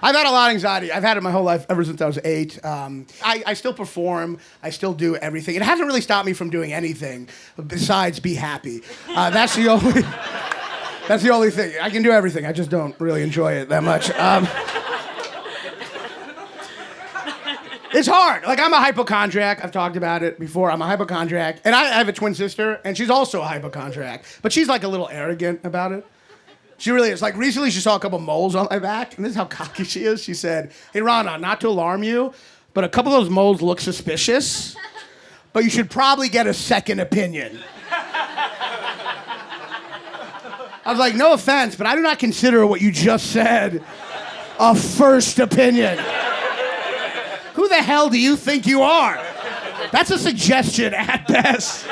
I've had a lot of anxiety. I've had it my whole life, ever since I was 8. I still perform. I still do everything. It hasn't really stopped me from doing anything besides be happy. That's the only thing. I can do everything. I just don't really enjoy it that much. It's hard. Like, I'm a hypochondriac. I've talked about it before. I'm a hypochondriac. And I have a twin sister, and she's also a hypochondriac. But she's, like, a little arrogant about it. She really is. Like, recently she saw a couple moles on my back, and this is how cocky she is. She said, "Hey, Raanan, not to alarm you, but a couple of those moles look suspicious, but you should probably get a second opinion." I was like, "No offense, but I do not consider what you just said a first opinion. Who the hell do you think you are? That's a suggestion at best."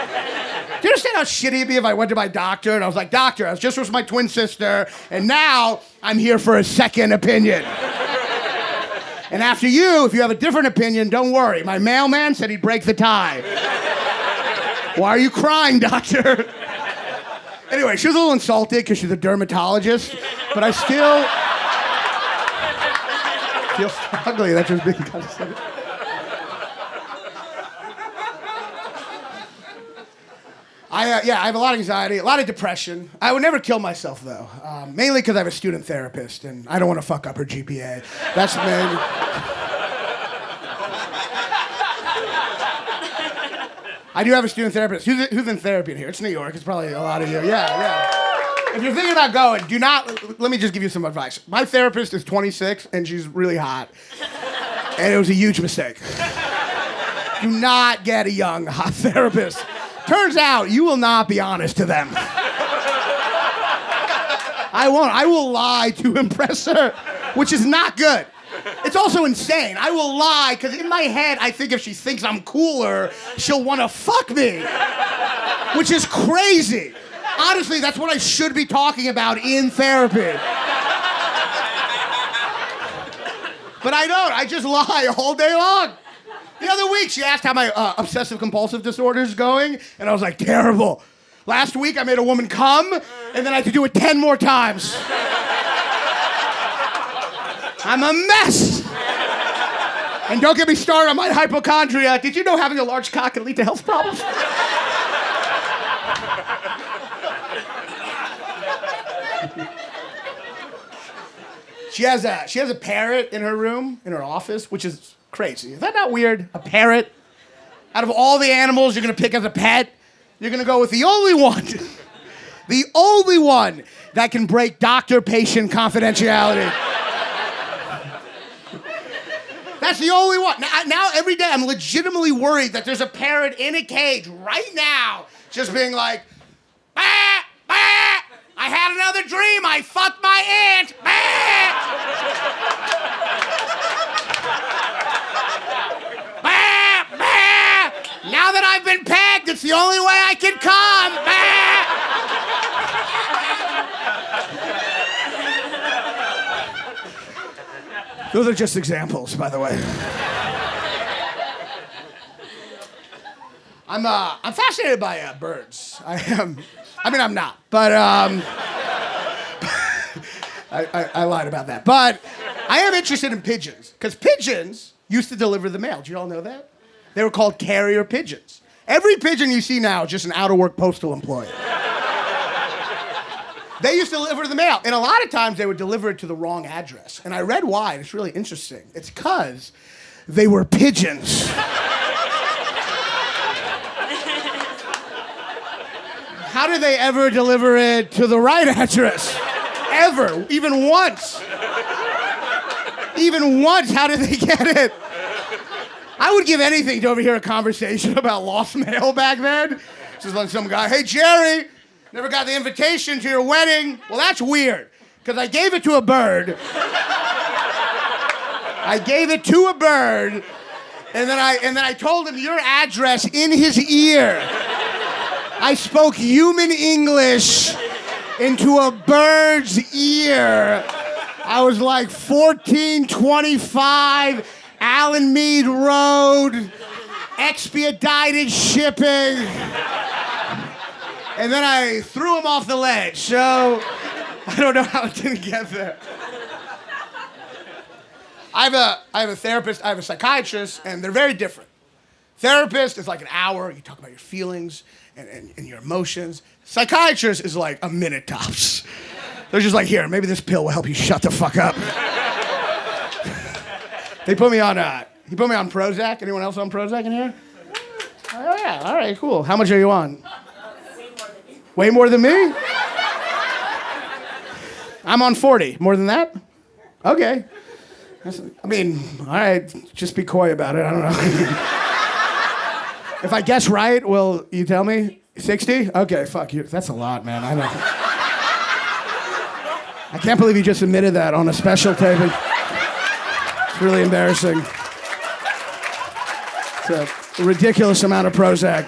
Do you understand how shitty it'd be if I went to my doctor and I was like, "Doctor, I was just with my twin sister, and now I'm here for a second opinion. And after you, if you have a different opinion, don't worry. My mailman said he'd break the tie." "Why are you crying, doctor?" Anyway, she was a little insulted because she's a dermatologist, but I still feel strongly that she's being condescending. I have a lot of anxiety, a lot of depression. I would never kill myself, though, mainly because I have a student therapist, and I don't want to fuck up her GPA. That's the main... I do have a student therapist. Who's in therapy in here? It's New York. It's probably a lot of you. Yeah. If you're thinking about going, do not... Let me just give you some advice. My therapist is 26, and she's really hot. And it was a huge mistake. Do not get a young, hot therapist. Turns out, you will not be honest to them. I won't. I will lie to impress her, which is not good. It's also insane. I will lie, because in my head, I think if she thinks I'm cooler, she'll want to fuck me, which is crazy. Honestly, that's what I should be talking about in therapy. But I don't. I just lie all day long. The other week, she asked how my obsessive-compulsive disorder is going, and I was like, terrible. Last week, I made a woman come, and then I had to do it 10 more times. I'm a mess. And don't get me started on my hypochondria. Did you know having a large cock can lead to health problems? She has a parrot in her room, in her office, which is crazy. Is that not weird? A parrot? Out of all the animals you're gonna pick as a pet, you're gonna go with the only one that can break doctor-patient confidentiality. That's the only one. Now every day I'm legitimately worried that there's a parrot in a cage right now just being like, "Bah, bah, I had another dream. I fucked my aunt. Bah. Bah, bah. Now that I've been pegged, it's the only way I can come. Bah." Those are just examples, by the way. I'm fascinated by birds. I am. I mean, I'm not, but I lied about that. But I am interested in pigeons, because pigeons used to deliver the mail. Do you all know that? They were called carrier pigeons. Every pigeon you see now is just an out-of-work postal employee. They used to deliver the mail, and a lot of times they would deliver it to the wrong address. And I read why, and it's really interesting. It's because they were pigeons. How did they ever deliver it to the right address? Ever, even once. Even once, how did they get it? I would give anything to overhear a conversation about lost mail back then. Just like some guy, "Hey, Jerry, never got the invitation to your wedding." Well, that's weird, because I gave it to a bird. And then I told him your address in his ear. I spoke human English into a bird's ear. I was like 1425 Allen Mead Road, expedited shipping. And then I threw him off the ledge, so I don't know how it didn't get there. I have a therapist, I have a psychiatrist, and they're very different. Therapist is like an hour. You talk about your feelings and your emotions. Psychiatrist is like a minute tops. They're just like, here, maybe this pill will help you shut the fuck up. He put me on Prozac. Anyone else on Prozac in here? Oh, yeah. All right, cool. How much are you on? Way more than me? I'm on 40. More than that? Okay. I mean, all right, just be coy about it. I don't know. If I guess right, will you tell me? 60? Okay, fuck you. That's a lot, man. I know. I can't believe you just admitted that on a special taping. It's really embarrassing. It's a ridiculous amount of Prozac.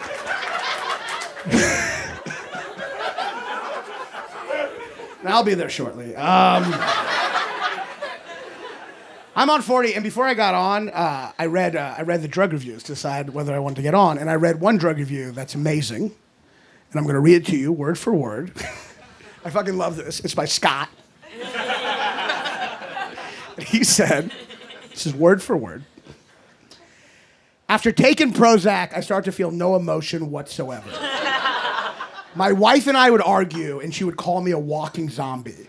I'll be there shortly. I'm on 40, and before I got on, I read the drug reviews to decide whether I wanted to get on, and I read one drug review that's amazing, and I'm going to read it to you word for word. I fucking love this. It's by Scott. And he said, this is word for word, after taking Prozac, I start to feel no emotion whatsoever. My wife and I would argue, and she would call me a walking zombie.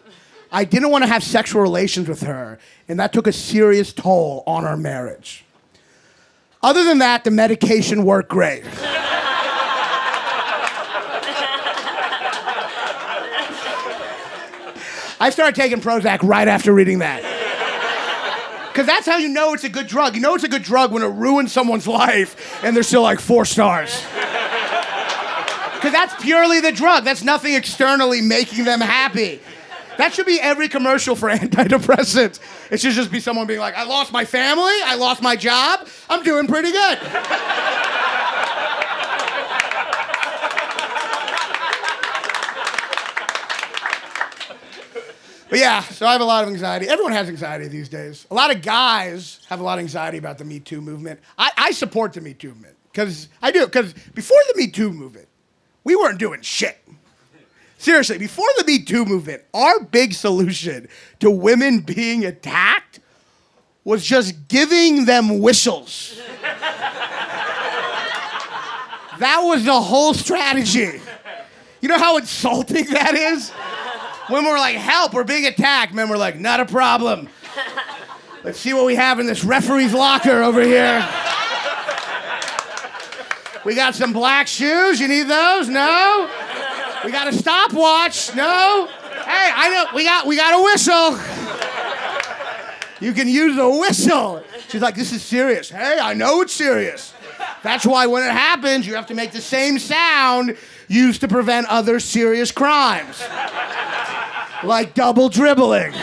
I didn't want to have sexual relations with her, and that took a serious toll on our marriage. Other than that, the medication worked great. I started taking Prozac right after reading that. Because that's how you know it's a good drug. You know it's a good drug when it ruins someone's life, and they're still like 4 stars. Because that's purely the drug. That's nothing externally making them happy. That should be every commercial for antidepressants. It should just be someone being like, I lost my family, I lost my job, I'm doing pretty good. But yeah, so I have a lot of anxiety. Everyone has anxiety these days. A lot of guys have a lot of anxiety about the Me Too movement. I support the Me Too movement, because I do. Because before the Me Too movement, we weren't doing shit. Seriously, before the Me Too movement, our big solution to women being attacked was just giving them whistles. That was the whole strategy. You know how insulting that is? When we're like, help, we're being attacked. Men were like, not a problem. Let's see what we have in this referee's locker over here. We got some black shoes. You need those? No? We got a stopwatch. No? Hey, I know. We got a whistle. You can use a whistle. She's like, this is serious. Hey, I know it's serious. That's why when it happens, you have to make the same sound used to prevent other serious crimes. Like double dribbling.